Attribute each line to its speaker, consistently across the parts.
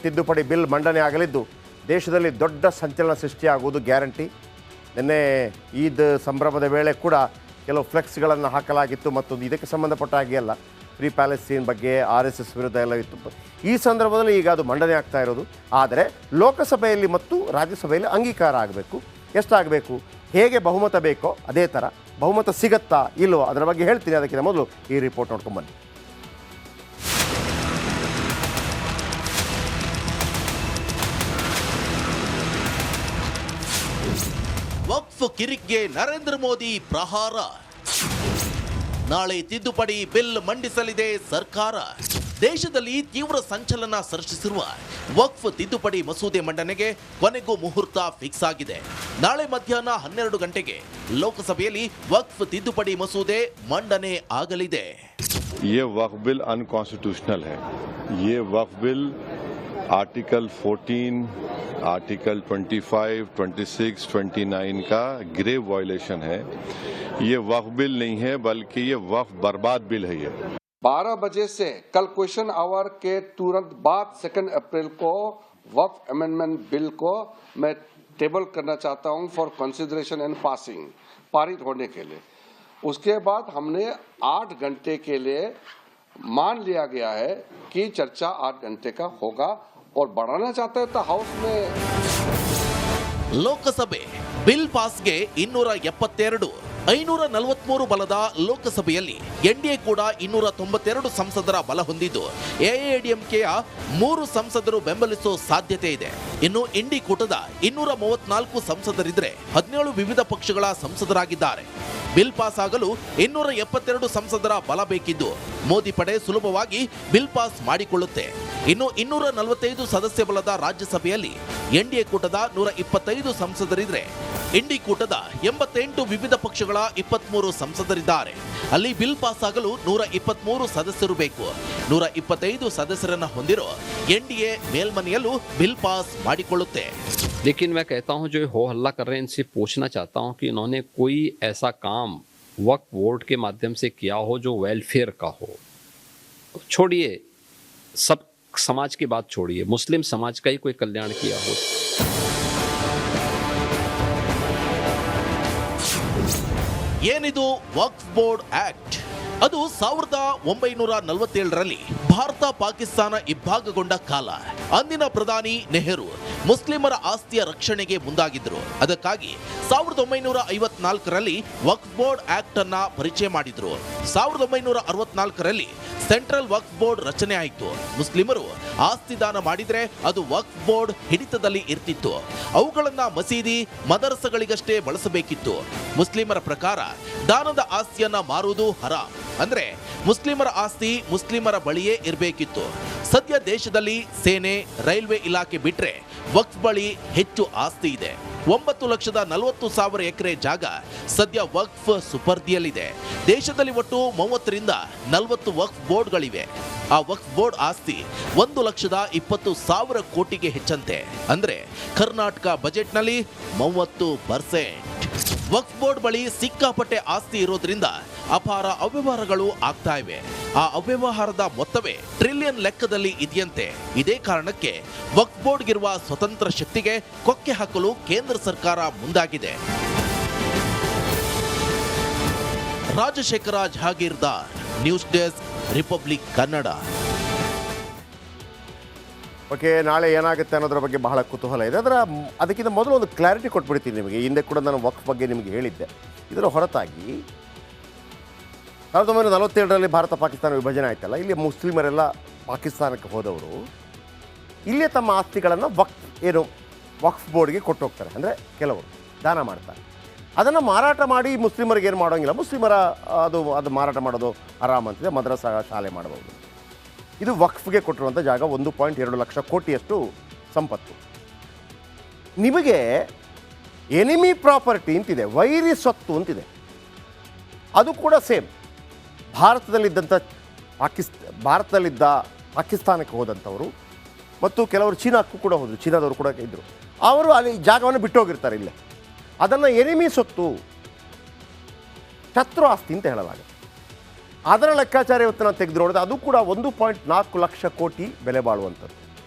Speaker 1: ತಿದ್ದುಪಡಿ ಬಿಲ್ ಮಂಡನೆ ಆಗಲಿದ್ದು ದೇಶದಲ್ಲಿ ದೊಡ್ಡ ಸಂಚಲನ ಸೃಷ್ಟಿಯಾಗುವುದು ಗ್ಯಾರಂಟಿ. ನಿನ್ನೆ ಈದ್ ಸಂಭ್ರಮದ ವೇಳೆ ಕೂಡ ಕೆಲವು ಫ್ಲೆಕ್ಸ್ಗಳನ್ನು ಹಾಕಲಾಗಿತ್ತು ಮತ್ತು ಇದಕ್ಕೆ ಸಂಬಂಧಪಟ್ಟ ಹಾಗೆ ಅಲ್ಲ, ಫ್ರೀ ಪ್ಯಾಲೆಸ್ತೀನ್ ಬಗ್ಗೆ RSS ವಿರುದ್ಧ ಎಲ್ಲ ಇತ್ತು. ಈ ಸಂದರ್ಭದಲ್ಲಿ ಈಗ ಅದು ಮಂಡನೆ ಆಗ್ತಾ ಇರೋದು. ಆದರೆ ಲೋಕಸಭೆಯಲ್ಲಿ ಮತ್ತು ರಾಜ್ಯಸಭೆಯಲ್ಲಿ ಅಂಗೀಕಾರ ಆಗಬೇಕು. ಎಷ್ಟಾಗಬೇಕು, ಹೇಗೆ ಬಹುಮತ ಬೇಕೋ ಅದೇ ಥರ ಬಹುಮತ ಸಿಗತ್ತಾ ಇಲ್ವೋ ಅದರ ಬಗ್ಗೆ ಹೇಳ್ತೀನಿ. ಅದಕ್ಕಿಂತ ಮೊದಲು ಈ ರಿಪೋರ್ಟ್ ನೋಡ್ಕೊಂಬನ್ನಿ.
Speaker 2: ವಕ್ಫ್ ಕಿರಿಕ್ಗೆ ನರೇಂದ್ರ ಮೋದಿ ಪ್ರಹಾರ. ನಾಳೆ ತಿದ್ದುಪಡಿ ಬಿಲ್ ಮಂಡಿಸಲಿದೆ ಸರ್ಕಾರ. ದೇಶದಲ್ಲಿ ತೀವ್ರ ಸಂಚಲನ ಸೃಷ್ಟಿಸಿರುವ ವಕ್ಫ್ ತಿದ್ದುಪಡಿ ಮಸೂದೆ ಮಂಡನೆಗೆ ಕೊನೆಗೂ ಮುಹೂರ್ತ ಫಿಕ್ಸ್ ಆಗಿದೆ. ನಾಳೆ ಮಧ್ಯಾಹ್ನ 12 ಗಂಟೆಗೆ ಲೋಕಸಭೆಯಲ್ಲಿ ವಕ್ಫ್ ತಿದ್ದುಪಡಿ ಮಸೂದೆ ಮಂಡನೆ ಆಗಲಿದೆ.
Speaker 3: ये वक्फ बिल अनकॉन्स्टिट्यूशनल है. ये वक्फ बिल आर्टिकल 14, आर्टिकल 25, 26, 29 का ग्रेव वायलेशन है. ये वक्फ बिल नहीं है बल्कि ये वक्फ बर्बाद बिल है. ये
Speaker 4: 12 बजे से कल क्वेश्चन आवर के तुरंत बाद 2 अप्रैल को वक्फ अमेंडमेंट बिल को मैं टेबल करना चाहता हूं फॉर कंसिडरेशन एंड पासिंग, पारित होने के लिए. उसके बाद हमने 8 घंटे के लिए मान लिया गया है कि चर्चा 8 घंटे का होगा और बढ़ाना चाहते हैं तो हाउस में.
Speaker 2: ಲೋಕಸಭೆ ಬಿಲ್ ಪಾಸ್ಗೆ 272, 543 ಬಲದ ಲೋಕಸಭೆಯಲ್ಲಿ ಎನ್ಡಿಎ ಕೂಡ 292 ಸಂಸದರ ಬಲ ಹೊಂದಿದ್ದು ಎಐಎಡಿಎಂಕೆಯ 3 ಸಂಸದರು ಬೆಂಬಲಿಸುವ ಸಾಧ್ಯತೆ ಇದೆ. ಇನ್ನು ಇಂಡಿ ಕೂಟದ 234 ಸಂಸದರಿದ್ರೆ 17 ವಿವಿಧ ಪಕ್ಷಗಳ ಸಂಸದರಾಗಿದ್ದಾರೆ. ಬಿಲ್ ಪಾಸ್ ಆಗಲು 272 ಸಂಸದರ ಬಲ ಬೇಕಿದ್ದು ಮೋದಿ ಪಡೆ ಸುಲಭವಾಗಿ ಬಿಲ್ ಪಾಸ್ ಮಾಡಿಕೊಳ್ಳುತ್ತೆ. ಇನ್ನು 245 ಸದಸ್ಯ ಬಲದ ರಾಜ್ಯಸಭೆಯಲ್ಲಿ ಎನ್ಡಿಎ ಕೂಟದ 125 ಸಂಸದರಿದ್ರೆ ಇಂಡಿ ಕೂಟದ 88 ವಿವಿಧ ಪಕ್ಷಗಳ 23 ಸಂಸದರಿದ್ದಾರೆ. ಅಲ್ಲಿ ಬಿಲ್ ಪಾಸ್ ಆಗಲು 123 ಸದಸ್ಯರು ಬೇಕು. 125 ಸದಸ್ಯರನ್ನ ಹೊಂದಿರೋ ಎನ್ಡಿಎ ಮೇಲ್ಮನೆಯಲ್ಲೂ ಬಿಲ್ ಪಾಸ್ ಮಾಡಿಕೊಳ್ಳುತ್ತೆ.
Speaker 5: लेकिन मैं कहता हूं जो हो हल्ला कर रहे हैं इनसे पूछना चाहता हूं कि इन्होंने कोई ऐसा काम वक्फ बोर्ड के माध्यम से किया हो जो वेलफेयर का हो. छोड़िए सब समाज की बात, छोड़िए मुस्लिम समाज का ही कोई कल्याण किया हो.
Speaker 2: ಏನಿದು ವಕ್ಫ್ ಬೋರ್ಡ್ ಆಕ್ಟ್? ಅದು 1947ರಲ್ಲಿ ಭಾರತ ಪಾಕಿಸ್ತಾನ ಇಬ್ಬಾಗಗೊಂಡ ಕಾಲ. ಅಂದಿನ ಪ್ರಧಾನಿ ನೆಹರು ಮುಸ್ಲಿಮರ ಆಸ್ತಿಯ ರಕ್ಷಣೆಗೆ ಮುಂದಾಗಿದ್ರು. ಅದಕ್ಕಾಗಿ 1954ರಲ್ಲಿ ವಕ್ಫ್ ಬೋರ್ಡ್ ಆಕ್ಟ್ ಅನ್ನ ಪರಿಚಯ ಮಾಡಿದ್ರು. 1964ರಲ್ಲಿ ಸೆಂಟ್ರಲ್ ವಕ್ಫ್ ಬೋರ್ಡ್ ರಚನೆ ಆಯಿತು. ಮುಸ್ಲಿಮರು ಆಸ್ತಿ ದಾನ ಮಾಡಿದ್ರೆ ಅದು ವಕ್ಫ್ ಬೋರ್ಡ್ ಹಿಡಿತದಲ್ಲಿ ಇರ್ತಿತ್ತು. ಅವುಗಳನ್ನ ಮಸೀದಿ, ಮದರಸಗಳಿಗಷ್ಟೇ ಬಳಸಬೇಕಿತ್ತು. ಮುಸ್ಲಿಮರ ಪ್ರಕಾರ ದಾನದ ಆಸ್ತಿಯನ್ನ ಮಾರುವುದು ಹರಾಮ್. ಅಂದ್ರೆ ಮುಸ್ಲಿಮರ ಆಸ್ತಿ ಮುಸ್ಲಿಮರ ಬಳಿಯೇ ಇರಬೇಕಿತ್ತು. ಸದ್ಯ ದೇಶದಲ್ಲಿ ಸೇನೆ, ರೈಲ್ವೆ ಇಲಾಖೆ ಬಿಟ್ರೆ ವಕ್ಫ್ ಬಳಿ ಹೆಚ್ಚು ಆಸ್ತಿ ಇದೆ. 9,40,000 ಎಕರೆ ಜಾಗ ಸದ್ಯ ವಕ್ಫ್ ಸುಪರ್ದಿಯಲ್ಲಿದೆ. ದೇಶದಲ್ಲಿ ಒಟ್ಟು 30 ರಿಂದ 40 ವಕ್ಫ್ ಬೋರ್ಡ್ಗಳಿವೆ. ಆ ವಕ್ಫ್ ಬೋರ್ಡ್ ಆಸ್ತಿ 1,20,000 ಕೋಟಿಗೆ ಹೆಚ್ಚಂತೆ. ಅಂದ್ರೆ ಕರ್ನಾಟಕ ಬಜೆಟ್ನಲ್ಲಿ 30%. ವಕ್ಫ್ ಬೋರ್ಡ್ ಬಳಿ ಸಿಕ್ಕಾಪಟ್ಟೆ ಆಸ್ತಿ ಇರೋದ್ರಿಂದ ಅಪಾರ ಅವ್ಯವಹಾರಗಳು ಆಗ್ತಾ ಇವೆ. ಆ ಅವ್ಯವಹಾರದ ಮೊತ್ತವೇ ಟ್ರಿಲಿಯನ್ ಲೆಕ್ಕದಲ್ಲಿ ಇದೆಯಂತೆ. ಇದೇ ಕಾರಣಕ್ಕೆ ವಕ್ಫ್ ಬೋರ್ಡ್ಗಿರುವ ಸ್ವತಂತ್ರ ಶಕ್ತಿಗೆ ಕೊಕ್ಕೆ ಹಾಕಲು ಕೇಂದ್ರ ಸರ್ಕಾರ ಮುಂದಾಗಿದೆ. Rajashekhara Jahagirdar, news desk, republic Kannada.
Speaker 1: Okay, ನಾಳೆ ಏನಾಗುತ್ತೆ ಅನ್ನೋದ್ರ ಬಗ್ಗೆ ಬಹಳ ಕುತೂಹಲ ಇದೆ. ಅದಕ್ಕಿಂತ ಮೊದಲು ಒಂದು ಕ್ಲಾರಿಟಿ ಕೊಟ್ಬಿಡ್ತೀನಿ ನಿಮಗೆ. ಹಿಂದೆ ಕೂಡ ನಾನು ವಕ್ಫ್ ಬಗ್ಗೆ ನಿಮಗೆ ಹೇಳಿದ್ದೆ. ಇದರ ಹೊರತಾಗಿ 1947ರಲ್ಲಿ ಭಾರತ ಪಾಕಿಸ್ತಾನ ವಿಭಜನೆ ಆಯ್ತಲ್ಲ, ಇಲ್ಲಿ ಮುಸ್ಲಿಮರೆಲ್ಲ ಪಾಕಿಸ್ತಾನಕ್ಕೆ ಹೋದವರು ಇಲ್ಲೇ ತಮ್ಮ ಆಸ್ತಿಗಳನ್ನು ವಕ್ಫ್ ಬೋರ್ಡ್ಗೆ ಕೊಟ್ಟು ಹೋಗ್ತಾರೆ. ಅಂದರೆ ಕೆಲವರು ದಾನ ಮಾಡ್ತಾರೆ. ಅದನ್ನು ಮಾರಾಟ ಮಾಡಿ ಮುಸ್ಲಿಮರಿಗೆ ಏನು ಮಾಡೋಂಗಿಲ್ಲ. ಮುಸ್ಲಿಮರ ಅದು ಮಾರಾಟ ಮಾಡೋದು ಆರಾಮ್ ಅಂತಿದೆ. ಮದ್ರಸಾ ಶಾಲೆ ಮಾಡಬಹುದು. ಇದು ವಕ್ಫ್ಗೆ ಕೊಟ್ಟಿರುವಂಥ ಜಾಗ 1.2 ಲಕ್ಷ ಕೋಟಿಯಷ್ಟು ಸಂಪತ್ತು. ನಿಮಗೆ ಎನಿಮಿ ಪ್ರಾಪರ್ಟಿ ಅಂತಿದೆ, ವೈರಿ ಸ್ವತ್ತು ಅಂತಿದೆ. ಅದು ಕೂಡ ಸೇಮ್. ಭಾರತದಲ್ಲಿದ್ದ ಪಾಕಿಸ್ತಾನಕ್ಕೆ ಹೋದಂಥವರು ಮತ್ತು ಕೆಲವರು ಚೀನಾಕ್ಕೂ ಕೂಡ ಹೋದರು. ಚೀನಾದವರು ಕೂಡ ಇದ್ದರು. ಅವರು ಅಲ್ಲಿ ಜಾಗವನ್ನು ಬಿಟ್ಟೋಗಿರ್ತಾರೆ. ಇಲ್ಲೇ ಅದನ್ನು ಎನಿಮಿ ಸ್ವತ್ತು, ಶತ್ರು ಆಸ್ತಿ ಅಂತ ಹೇಳಲಾಗುತ್ತೆ. ಅದರ ಲೆಕ್ಕಾಚಾರ ಇವತ್ತು ನಾನು ತೆಗೆದು ನೋಡಿದೆ. ಅದು ಕೂಡ 1.4 ಲಕ್ಷ ಕೋಟಿ ಬೆಲೆ ಬಾಳುವಂಥದ್ದು.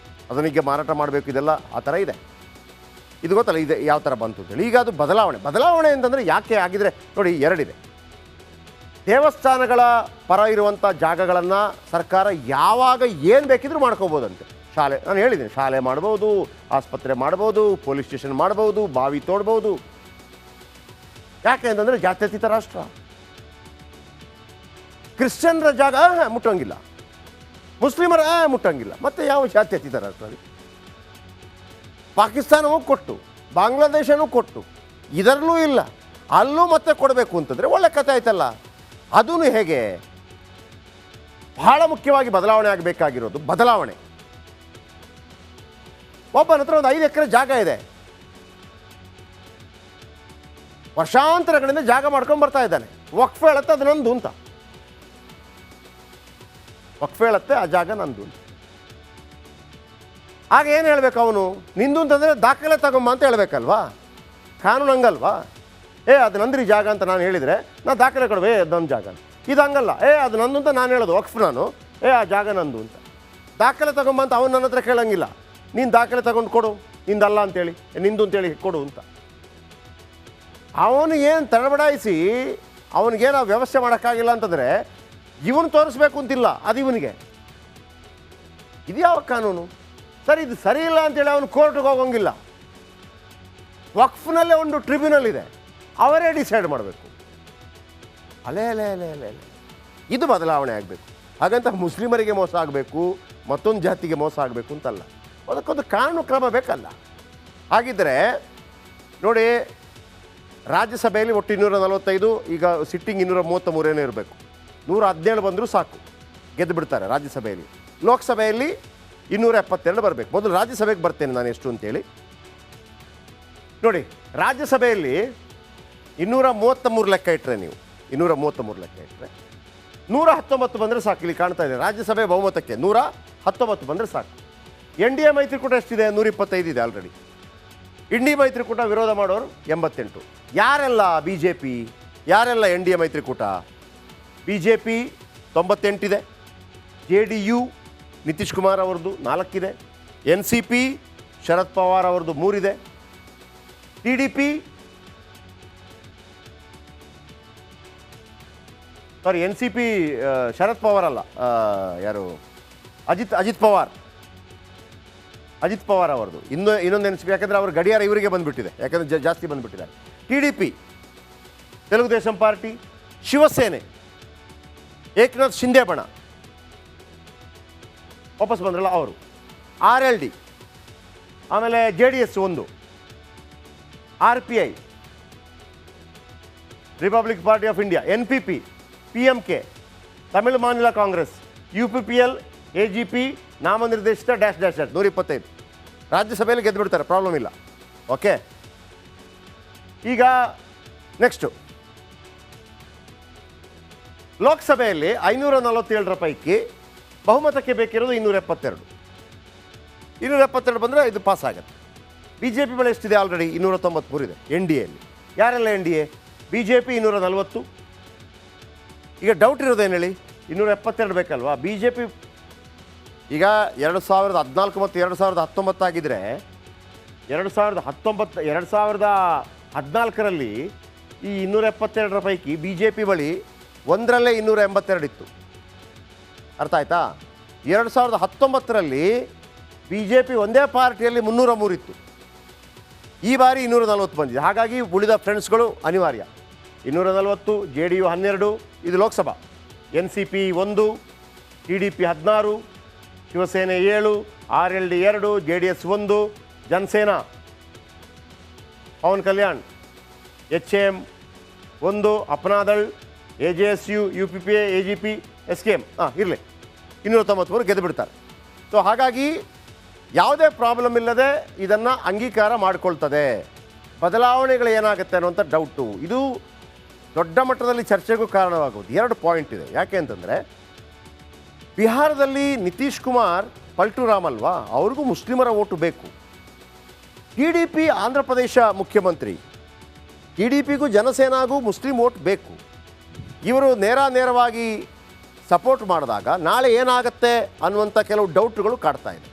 Speaker 1: ಅದನಿಗೆ ಮಾರಾಟ ಮಾಡಬೇಕು, ಇದೆಲ್ಲ ಆ ಥರ ಇದೆ. ಇದು ಗೊತ್ತಲ್ಲ ಇದೆ ಯಾವ ಥರ ಬಂತು ಅಂತೇಳಿ. ಈಗ ಅದು ಬದಲಾವಣೆ ಅಂತಂದರೆ ಯಾಕೆ ಆಗಿದ್ರೆ ನೋಡಿ, ಎರಡಿದೆ. ದೇವಸ್ಥಾನಗಳ ಪರ ಇರುವಂಥ ಜಾಗಗಳನ್ನು ಸರ್ಕಾರ ಯಾವಾಗ ಏನು ಬೇಕಿದ್ರೂ ಮಾಡ್ಕೋಬೋದಂತೆ. ಶಾಲೆ, ನಾನು ಹೇಳಿದ್ದೀನಿ, ಶಾಲೆ ಮಾಡ್ಬೋದು, ಆಸ್ಪತ್ರೆ ಮಾಡ್ಬೋದು, ಪೊಲೀಸ್ ಸ್ಟೇಷನ್ ಮಾಡ್ಬೋದು, ಬಾವಿ ತೋಡ್ಬೋದು. ಯಾಕೆ ಅಂತಂದರೆ ಜಾತ್ಯತೀತ ರಾಷ್ಟ್ರ. ಕ್ರಿಶ್ಚಿಯನ್ರ ಜಾಗ ಮುಟ್ಟಂಗಿಲ್ಲ, ಮುಸ್ಲಿಮರ ಮುಟ್ಟಂಗಿಲ್ಲ, ಮತ್ತು ಯಾವ ಜಾತ್ಯತೀತ ರಾಷ್ಟ್ರ? ಪಾಕಿಸ್ತಾನವೂ ಕೊಟ್ಟು, ಬಾಂಗ್ಲಾದೇಶನೂ ಕೊಟ್ಟು, ಇದರಲ್ಲೂ ಇಲ್ಲ, ಅಲ್ಲೂ ಮತ್ತೆ ಕೊಡಬೇಕು ಅಂತಂದರೆ ಒಳ್ಳೆ ಕಥೆ ಆಯ್ತಲ್ಲ. ಅದೂ ಹೇಗೆ? ಬಹಳ ಮುಖ್ಯವಾಗಿ ಬದಲಾವಣೆ ಆಗಬೇಕಾಗಿರೋದು ಬದಲಾವಣೆ. ಒಬ್ಬನ ಹತ್ರ ಒಂದು 5 ಎಕರೆ ಜಾಗ ಇದೆ, ವರ್ಷಾಂತರಗಳಿಂದ ಜಾಗ ಮಾಡ್ಕೊಂಡು ಬರ್ತಾ ಇದ್ದಾನೆ. ವಕ್ಫ್ ಹೇಳುತ್ತೆ ಅದು ನಂದು ಅಂತ, ವಕ್ಫ್ ಹೇಳುತ್ತೆ ಆ ಜಾಗ ನಂದು ಅಂತ. ಆಗ ಏನು ಹೇಳ್ಬೇಕು ಅವನು? ನಿಂದು ಅಂತಂದರೆ ದಾಖಲೆ ತಗೊಂಬ ಅಂತ ಹೇಳ್ಬೇಕಲ್ವಾ? ಕಾನೂನು ಹಂಗಲ್ವಾ? ಅದು ನಂದ್ರಿ ಜಾಗ ಅಂತ ನಾನು ಹೇಳಿದರೆ ನಾನು ದಾಖಲೆ ಕೊಡುವೆ, ಅದು ನನ್ನ ಜಾಗ. ಇದು ಹಂಗಲ್ಲ, ಅದು ನಂದು ಅಂತ ನಾನು ಹೇಳೋದು, ವಕ್ಫ್ ನಾನು, ಆ ಜಾಗ ನಂದು ಅಂತ. ದಾಖಲೆ ತಗೊಂಬ ಅಂತ ಅವನು ನನ್ನ ಹತ್ರ ಕೇಳಂಗಿಲ್ಲ. ನೀನು ದಾಖಲೆ ತಗೊಂಡು ಕೊಡು, ನಿಂದಲ್ಲ ಅಂತೇಳಿ, ನಿಂದು ಅಂತೇಳಿ ಕೊಡು ಅಂತ. ಅವನು ಏನು ತಡಬಡಾಯಿಸಿ ಅವನಿಗೇನು ವ್ಯವಸ್ಥೆ ಮಾಡೋಕ್ಕಾಗಿಲ್ಲ ಅಂತಂದರೆ ಇವನು ತೋರಿಸ್ಬೇಕು ಅಂತಿಲ್ಲ, ಅದು ಇವನಿಗೆ. ಇದು ಯಾವ ಕಾನೂನು? ಸರ್, ಇದು ಸರಿ ಇಲ್ಲ ಅಂತೇಳಿ ಅವನು ಕೋರ್ಟ್ಗೆ ಹೋಗೋಂಗಿಲ್ಲ. ವಕ್ಫ್ನಲ್ಲೇ ಒಂದು ಟ್ರಿಬ್ಯುನಲ್ ಇದೆ, ಅವರೇ ಡಿಸೈಡ್ ಮಾಡಬೇಕು. ಅಲೇ ಅಲೇ ಅಲೇ ಅಲೇ ಅಲೇ ಇದು ಬದಲಾವಣೆ ಆಗಬೇಕು. ಹಾಗಂತ ಮುಸ್ಲಿಮರಿಗೆ ಮೋಸ ಆಗಬೇಕು, ಮತ್ತೊಂದು ಜಾತಿಗೆ ಮೋಸ ಆಗಬೇಕು ಅಂತಲ್ಲ. ಅದಕ್ಕೊಂದು ಕಾನೂನು ಕ್ರಮ ಬೇಕಲ್ಲ. ಹಾಗಿದ್ದರೆ ನೋಡಿ, ರಾಜ್ಯಸಭೆಯಲ್ಲಿ ಒಟ್ಟು 245, ಈಗ ಸಿಟ್ಟಿಂಗ್ 233 ಇರಬೇಕು. 117 ಬಂದರೂ ಸಾಕು, ಗೆದ್ದು ಬಿಡ್ತಾರೆ ರಾಜ್ಯಸಭೆಯಲ್ಲಿ. ಲೋಕಸಭೆಯಲ್ಲಿ 272 ಬರಬೇಕು. ಮೊದಲು ರಾಜ್ಯಸಭೆಗೆ ಬರ್ತೇನೆ ನಾನು ಎಷ್ಟು ಅಂತೇಳಿ ನೋಡಿ. ರಾಜ್ಯಸಭೆಯಲ್ಲಿ 233 ಲೆಕ್ಕ ಇಟ್ಟರೆ, ನೀವು 233 ಲೆಕ್ಕ ಇಟ್ಟರೆ 119 ಬಂದರೆ ಸಾಕು. ಇಲ್ಲಿ ಕಾಣ್ತಾ ಇದೆ ರಾಜ್ಯಸಭೆ ಬಹುಮತಕ್ಕೆ 119 ಬಂದರೆ ಸಾಕು. NDA ಮೈತ್ರಿಕೂಟ ಎಷ್ಟಿದೆ? 125 ಇದೆ ಆಲ್ರೆಡಿ. ಇಂಡಿ ಮೈತ್ರಿಕೂಟ ವಿರೋಧ ಮಾಡೋರು 88. ಯಾರೆಲ್ಲ BJP, ಯಾರೆಲ್ಲ NDA ಮೈತ್ರಿಕೂಟ? BJP 98 ಇದೆ, JDU ನಿತೀಶ್ ಕುಮಾರ್ ಅವ್ರದ್ದು 4 ಇದೆ, NCP ಶರದ್ ಪವಾರ್ ಅವ್ರದ್ದು 3 ಇದೆ, TDP ಸಾರಿ NCP ಶರದ್ ಪವಾರ್ ಅಲ್ಲ, ಯಾರು ಅಜಿತ್ ಪವಾರ್ ಅವ್ರದ್ದು ಇನ್ನೊಂದು NCP, ಯಾಕಂದರೆ ಅವ್ರ ಗಡಿಯಾರ ಇವರಿಗೆ ಬಂದುಬಿಟ್ಟಿದೆ, ಯಾಕಂದರೆ ಜಾಸ್ತಿ ಬಂದುಬಿಟ್ಟಿದ್ದಾರೆ. TDP ತೆಲುಗುದೇಶಂ ಪಾರ್ಟಿ, ಶಿವಸೇನೆ ಏಕನಾಥ್ ಶಿಂದೆ ಬಣ ವಾಪಸ್ ಬಂದ್ರಲ್ಲ ಅವರು, RLD, ಆಮೇಲೆ JDS 1, RPI republic party of India, NPP, PMK Tamil Maanila Congress, UPPL, AGP ನಾಮನಿರ್ದೇಶಿತ ಡ್ಯಾಶ್ 125. ರಾಜ್ಯಸಭೆಯಲ್ಲಿ ಗೆದ್ದು ಬಿಡ್ತಾರೆ, ಪ್ರಾಬ್ಲಮ್ ಇಲ್ಲ. ಓಕೆ, ಈಗ ನೆಕ್ಸ್ಟು ಲೋಕಸಭೆಯಲ್ಲಿ 547 ಪೈಕಿ ಬಹುಮತಕ್ಕೆ ಬೇಕಿರೋದು 272 ಬಂದರೆ ಇದು ಪಾಸ್ ಆಗುತ್ತೆ. BJP ಬಳಿ ಎಷ್ಟಿದೆ? ಆಲ್ರೆಡಿ 293 ಇದೆ NDAಯಲ್ಲಿ. ಯಾರೆಲ್ಲ NDA? BJP 240. ಈಗ ಡೌಟ್ ಇರೋದೇನು ಹೇಳಿ, 272 ಬೇಕಲ್ವಾ? BJP ಈಗ 2014 ಮತ್ತು 2019 ಆಗಿದ್ದರೆ 2014ರಲ್ಲಿ ಈ 272 ಪೈಕಿ BJP ಬಳಿ ಒಂದರಲ್ಲೇ 282 ಇತ್ತು. ಅರ್ಥ ಆಯ್ತಾ? 2019ರಲ್ಲಿ BJP ಒಂದೇ ಪಾರ್ಟಿಯಲ್ಲಿ 303 ಇತ್ತು. ಈ ಬಾರಿ 240 ಬಂದಿದೆ. ಹಾಗಾಗಿ ಉಳಿದ ಫ್ರೆಂಡ್ಸ್ಗಳು ಅನಿವಾರ್ಯ. 240, JDU 12, ಇದು Lok Sabha. NCP 1, TDP 16, Shiv Sena 7, RLD 2, JDS 1, Jana Sena Pavan Kalyan, HM 1, ಅಪ್ನಾದಳ್, AJSU, UPPA, AGP, SKM ಇರಲಿ, 293 ಗೆದ್ದು ಬಿಡ್ತಾರೆ. ಸೊ ಹಾಗಾಗಿ ಯಾವುದೇ ಪ್ರಾಬ್ಲಮ್ ಇಲ್ಲದೆ ಇದನ್ನು ಅಂಗೀಕಾರ ಮಾಡಿಕೊಳ್ತದೆ. ಬದಲಾವಣೆಗಳು ಏನಾಗುತ್ತೆ ಅನ್ನುವಂಥ ಡೌಟು, ಇದು ದೊಡ್ಡ ಮಟ್ಟದಲ್ಲಿ ಚರ್ಚೆಗೂ ಕಾರಣವಾಗುವುದು. 2 ಪಾಯಿಂಟ್ ಇದೆ. ಯಾಕೆ ಅಂತಂದರೆ, ಬಿಹಾರದಲ್ಲಿ ನಿತೀಶ್ ಕುಮಾರ್ ಪಲ್ಟುರಾಮ್ ಅಲ್ವಾ, ಅವ್ರಿಗೂ ಮುಸ್ಲಿಮರ ಓಟು ಬೇಕು. TDP ಆಂಧ್ರ ಪ್ರದೇಶ ಮುಖ್ಯಮಂತ್ರಿ, TDPಗೂ ಜನಸೇನಾಗೂ ಮುಸ್ಲಿಂ ಓಟ್ ಬೇಕು. ಇವರು ನೇರವಾಗಿ ಸಪೋರ್ಟ್ ಮಾಡಿದಾಗ ನಾಳೆ ಏನಾಗುತ್ತೆ ಅನ್ನುವಂಥ ಕೆಲವು ಡೌಟ್ಗಳು ಕಾಡ್ತಾ ಇದೆ.